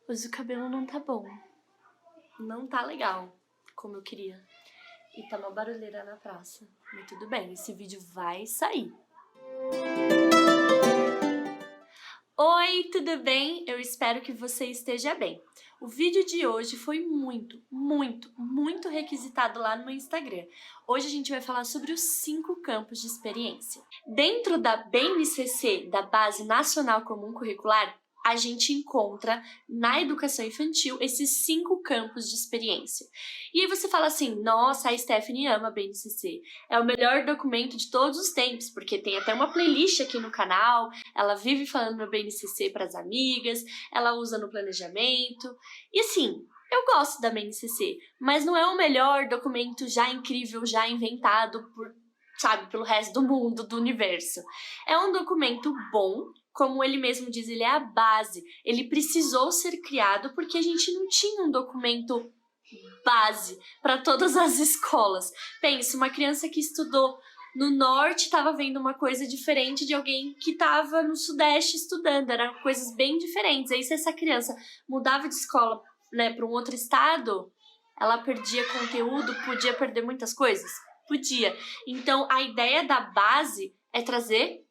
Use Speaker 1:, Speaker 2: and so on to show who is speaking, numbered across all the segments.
Speaker 1: Hoje o cabelo não tá bom. Não tá legal, como eu queria. E tá uma barulheira na praça. Mas tudo bem, esse vídeo vai sair. Oi, tudo bem? Eu espero que você esteja bem. O vídeo de hoje foi muito requisitado lá no meu Instagram. Hoje a gente vai falar sobre os 5 campos de experiência. Dentro da BNCC, da Base Nacional Comum Curricular, a gente encontra na educação infantil esses 5 campos de experiência. E aí você fala assim, nossa, a Stephanie ama a BNCC. É o melhor documento de todos os tempos, porque tem até uma playlist aqui no canal, ela vive falando no BNCC para as amigas, ela usa no planejamento. E assim, eu gosto da BNCC, mas não é o melhor documento já incrível, já inventado pelo resto do mundo, do universo. É um documento bom, como ele mesmo diz, ele é a base. Ele precisou ser criado porque a gente não tinha um documento base para todas as escolas. Pensa, uma criança que estudou no norte estava vendo uma coisa diferente de alguém que estava no sudeste estudando. Eram coisas bem diferentes. Aí se essa criança mudava de escola, né, para um outro estado, ela perdia conteúdo, podia perder muitas coisas? Podia. Então a ideia da base é trazer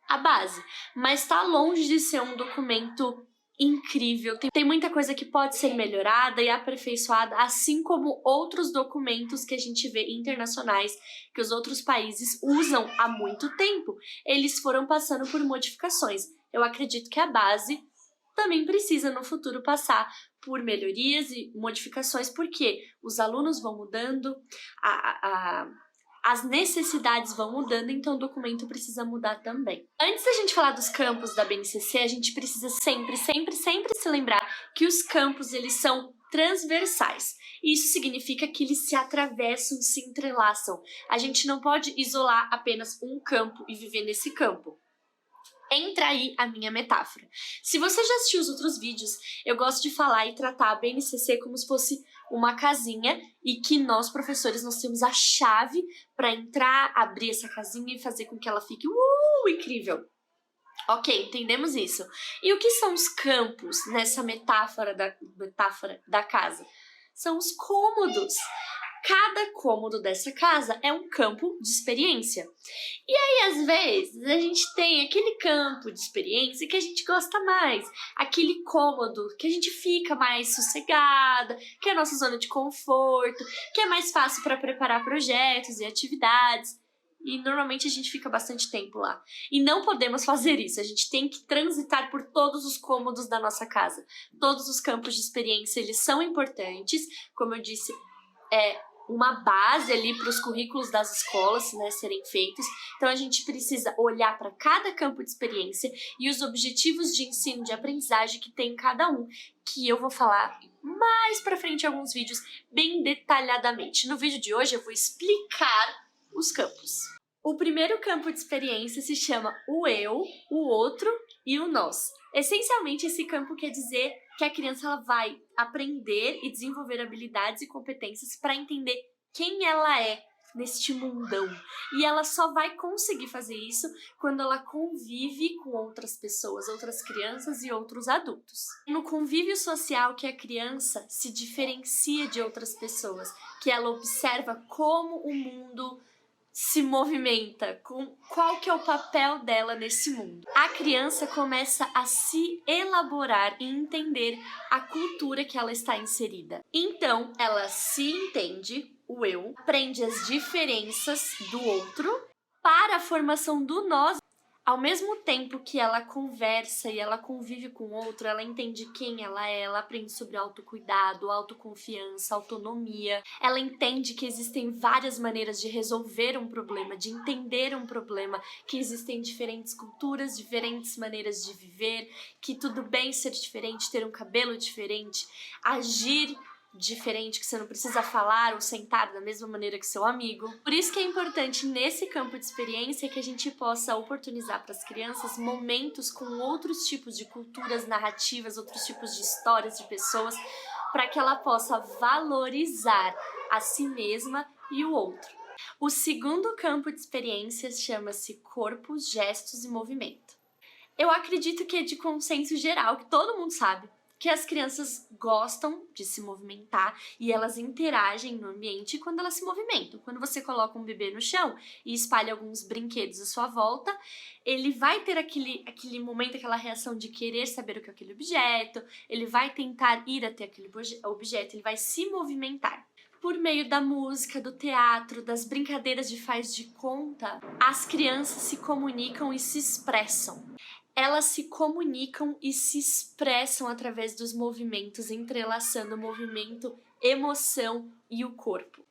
Speaker 1: a base, mas está longe de ser um documento incrível. Tem muita coisa que pode ser melhorada e aperfeiçoada, assim como outros documentos que a gente vê internacionais, que os outros países usam há muito tempo. Eles foram passando por modificações. Eu acredito que a base também precisa no futuro passar por melhorias e modificações, porque os alunos vão mudando, as necessidades vão mudando, então o documento precisa mudar também. Antes da gente falar dos campos da BNCC, a gente precisa sempre se lembrar que os campos, eles são transversais. Isso significa que eles se atravessam, se entrelaçam. A gente não pode isolar apenas um campo e viver nesse campo. Entra aí a minha metáfora. Se você já assistiu os outros vídeos, eu gosto de falar e tratar a BNCC como se fosse uma casinha e que nós, professores, nós temos a chave para entrar, abrir essa casinha e fazer com que ela fique incrível. Ok, entendemos isso. E o que são os campos nessa metáfora da casa? São os cômodos. Cada cômodo dessa casa é um campo de experiência. E aí, às vezes, a gente tem aquele campo de experiência que a gente gosta mais, aquele cômodo que a gente fica mais sossegada, que é a nossa zona de conforto, que é mais fácil para preparar projetos e atividades. E normalmente a gente fica bastante tempo lá. E não podemos fazer isso, a gente tem que transitar por todos os cômodos da nossa casa. Todos os campos de experiência, eles são importantes, como eu disse, uma base ali para os currículos das escolas, né, serem feitos. Então a gente precisa olhar para cada campo de experiência e os objetivos de ensino, de aprendizagem que tem em cada um, que eu vou falar mais para frente em alguns vídeos bem detalhadamente. No vídeo de hoje eu vou explicar os campos. O primeiro campo de experiência se chama o eu, o outro e o nós. Essencialmente, esse campo quer dizer que a criança ela vai aprender e desenvolver habilidades e competências para entender quem ela é neste mundão. E ela só vai conseguir fazer isso quando ela convive com outras pessoas, outras crianças e outros adultos. No convívio social que a criança se diferencia de outras pessoas, que ela observa como o mundo se movimenta, qual que é o papel dela nesse mundo. A criança começa a se elaborar e entender a cultura que ela está inserida. Então, ela se entende, o eu, aprende as diferenças do outro para a formação do nós. Ao mesmo tempo que ela conversa e ela convive com o outro, ela entende quem ela é, ela aprende sobre autocuidado, autoconfiança, autonomia. Ela entende que existem várias maneiras de resolver um problema, de entender um problema, que existem diferentes culturas, diferentes maneiras de viver, que tudo bem ser diferente, ter um cabelo diferente, agir diferente, que você não precisa falar ou sentar da mesma maneira que seu amigo. Por isso que é importante nesse campo de experiência que a gente possa oportunizar para as crianças momentos com outros tipos de culturas, narrativas, outros tipos de histórias de pessoas, para que ela possa valorizar a si mesma e o outro. O segundo campo de experiências chama-se corpos, gestos e movimento. Eu acredito que é de consenso geral, que todo mundo sabe, que as crianças gostam de se movimentar e elas interagem no ambiente quando elas se movimentam. Quando você coloca um bebê no chão e espalha alguns brinquedos à sua volta, ele vai ter aquele momento, aquela reação de querer saber o que é aquele objeto, ele vai tentar ir até aquele objeto, ele vai se movimentar. Por meio da música, do teatro, das brincadeiras de faz de conta, as crianças se comunicam e se expressam. Elas se comunicam e se expressam através dos movimentos, entrelaçando o movimento, emoção e o corpo.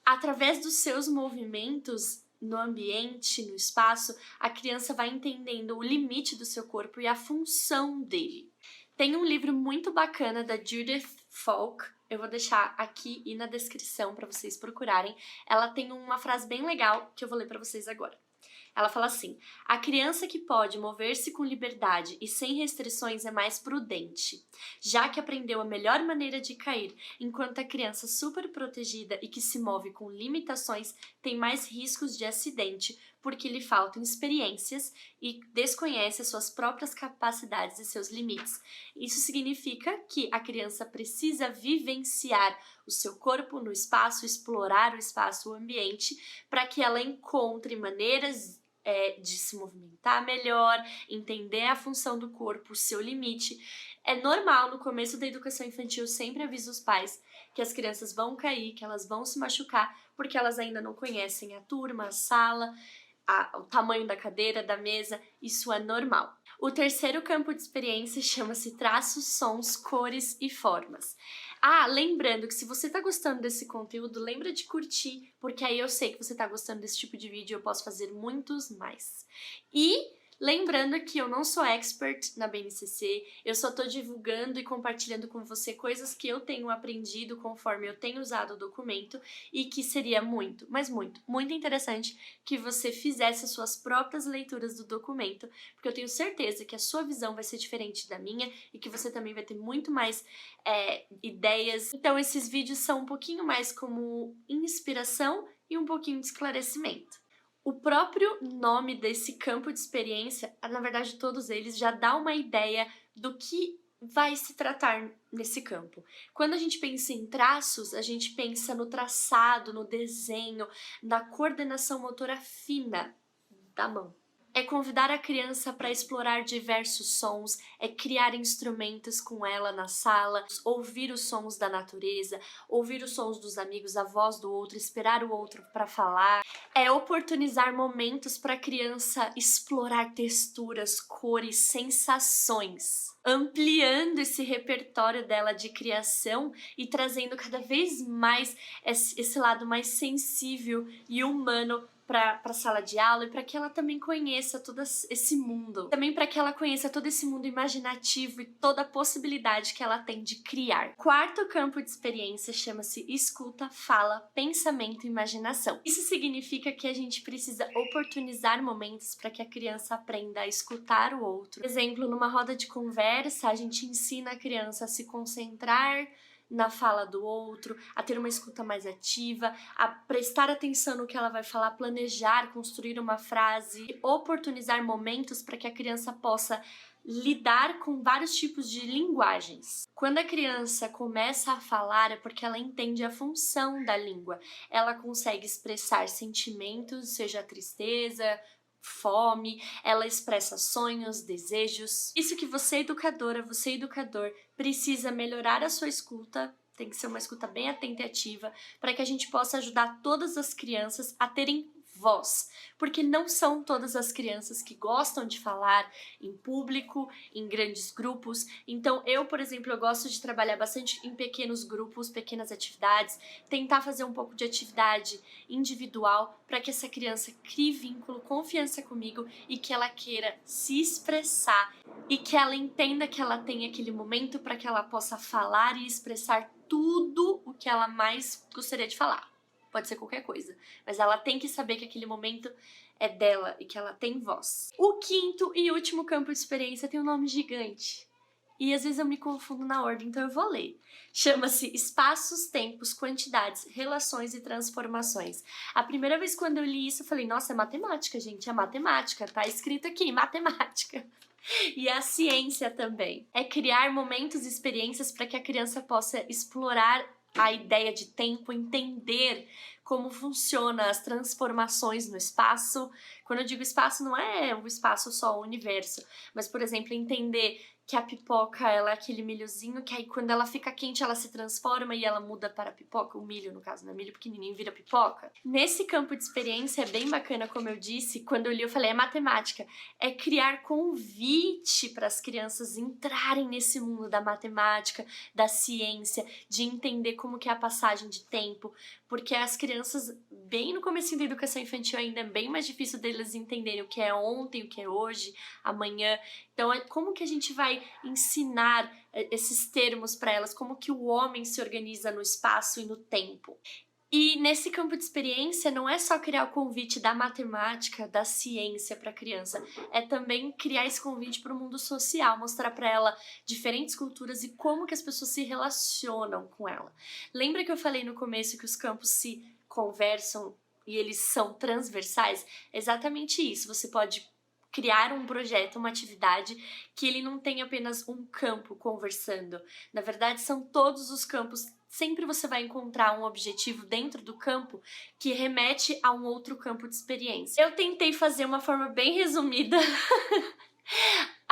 Speaker 1: Através dos seus movimentos no ambiente, no espaço, a criança vai entendendo o limite do seu corpo e a função dele. Tem um livro muito bacana da Judith Falk, eu vou deixar aqui e na descrição para vocês procurarem. Ela tem uma frase bem legal que eu vou ler para vocês agora. Ela fala assim: a criança que pode mover-se com liberdade e sem restrições é mais prudente, já que aprendeu a melhor maneira de cair, enquanto a criança super protegida e que se move com limitações tem mais riscos de acidente, porque lhe faltam experiências e desconhece as suas próprias capacidades e seus limites. Isso significa que a criança precisa vivenciar o seu corpo no espaço, explorar o espaço, o ambiente, para que ela encontre maneiras de se movimentar melhor, entender a função do corpo, o seu limite. É normal, no começo da educação infantil, eu sempre aviso os pais que as crianças vão cair, que elas vão se machucar, porque elas ainda não conhecem a turma, a sala, o tamanho da cadeira, da mesa, isso é normal. O terceiro campo de experiência chama-se traços, sons, cores e formas. Lembrando que se você tá gostando desse conteúdo, lembra de curtir, porque aí eu sei que você tá gostando desse tipo de vídeo e eu posso fazer muitos mais. E lembrando que eu não sou expert na BNCC, eu só tô divulgando e compartilhando com você coisas que eu tenho aprendido conforme eu tenho usado o documento e que seria muito, mas muito, muito interessante que você fizesse as suas próprias leituras do documento, porque eu tenho certeza que a sua visão vai ser diferente da minha e que você também vai ter muito mais ideias. Então esses vídeos são um pouquinho mais como inspiração e um pouquinho de esclarecimento. O próprio nome desse campo de experiência, na verdade todos eles, já dá uma ideia do que vai se tratar nesse campo. Quando a gente pensa em traços, a gente pensa no traçado, no desenho, na coordenação motora fina da mão. É convidar a criança para explorar diversos sons, é criar instrumentos com ela na sala, ouvir os sons da natureza, ouvir os sons dos amigos, a voz do outro, esperar o outro para falar. É oportunizar momentos para a criança explorar texturas, cores, sensações, ampliando esse repertório dela de criação e trazendo cada vez mais esse lado mais sensível e humano para a sala de aula e para que ela também conheça todo esse mundo. Também para que ela conheça todo esse mundo imaginativo e toda a possibilidade que ela tem de criar. Quarto campo de experiência chama-se escuta, fala, pensamento e imaginação. Isso significa que a gente precisa oportunizar momentos para que a criança aprenda a escutar o outro. Por exemplo, numa roda de conversa, a gente ensina a criança a se concentrar na fala do outro, a ter uma escuta mais ativa, a prestar atenção no que ela vai falar, planejar, construir uma frase, oportunizar momentos para que a criança possa lidar com vários tipos de linguagens. Quando a criança começa a falar é porque ela entende a função da língua. Ela consegue expressar sentimentos, seja tristeza, fome, ela expressa sonhos, desejos. Isso que você educadora, você educador, precisa melhorar a sua escuta, tem que ser uma escuta bem atenta e ativa, para que a gente possa ajudar todas as crianças a terem voz, porque não são todas as crianças que gostam de falar em público, em grandes grupos. Então eu, por exemplo, eu gosto de trabalhar bastante em pequenos grupos, pequenas atividades, tentar fazer um pouco de atividade individual para que essa criança crie vínculo, confiança comigo e que ela queira se expressar e que ela entenda que ela tem aquele momento para que ela possa falar e expressar tudo o que ela mais gostaria de falar. Pode ser qualquer coisa, mas ela tem que saber que aquele momento é dela e que ela tem voz. O quinto e último campo de experiência tem um nome gigante e às vezes eu me confundo na ordem, então eu vou ler. Chama-se Espaços, Tempos, Quantidades, Relações e Transformações. A primeira vez quando eu li isso, eu falei, nossa, é matemática, gente, é matemática, tá escrito aqui, matemática. E a ciência também. É criar momentos e experiências para que a criança possa explorar a ideia de tempo, entender como funciona as transformações no espaço. Quando eu digo espaço, não é o espaço só, o universo, mas, por exemplo, entender que a pipoca, ela é aquele milhozinho que aí quando ela fica quente ela se transforma e ela muda para pipoca, o milho no caso, né? Milho pequenininho vira pipoca. Nesse campo de experiência é bem bacana, como eu disse, quando eu li eu falei, é matemática, é criar convite para as crianças entrarem nesse mundo da matemática, da ciência, de entender como que é a passagem de tempo, porque as crianças, bem no comecinho da educação infantil ainda é bem mais difícil deles entenderem o que é ontem, o que é hoje, amanhã. Então, como que a gente vai ensinar esses termos para elas? Como que o homem se organiza no espaço e no tempo? E nesse campo de experiência, não é só criar o convite da matemática, da ciência para a criança, é também criar esse convite para o mundo social, mostrar para ela diferentes culturas e como que as pessoas se relacionam com ela. Lembra que eu falei no começo que os campos se conversam e eles são transversais? É exatamente isso, você pode criar um projeto, uma atividade que ele não tem apenas um campo conversando. Na verdade, são todos os campos. Sempre você vai encontrar um objetivo dentro do campo que remete a um outro campo de experiência. Eu tentei fazer uma forma bem resumida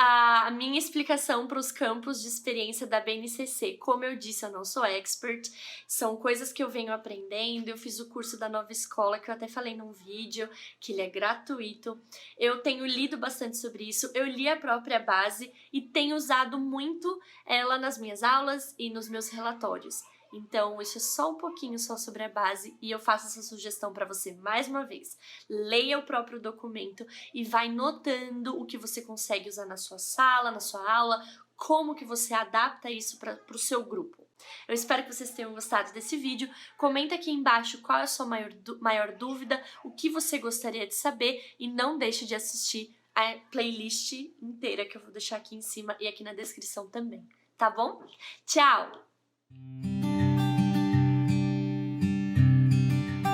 Speaker 1: a minha explicação para os campos de experiência da BNCC. Como eu disse, eu não sou expert, são coisas que eu venho aprendendo. Eu fiz o curso da Nova Escola, que eu até falei num vídeo, que ele é gratuito. Eu tenho lido bastante sobre isso, eu li a própria base e tenho usado muito ela nas minhas aulas e nos meus relatórios. Então, isso é só um pouquinho só sobre a base e eu faço essa sugestão para você mais uma vez. Leia o próprio documento e vai notando o que você consegue usar na sua sala, na sua aula, como que você adapta isso para o seu grupo. Eu espero que vocês tenham gostado desse vídeo. Comenta aqui embaixo qual é a sua maior dúvida, o que você gostaria de saber e não deixe de assistir a playlist inteira que eu vou deixar aqui em cima e aqui na descrição também, tá bom? Tchau!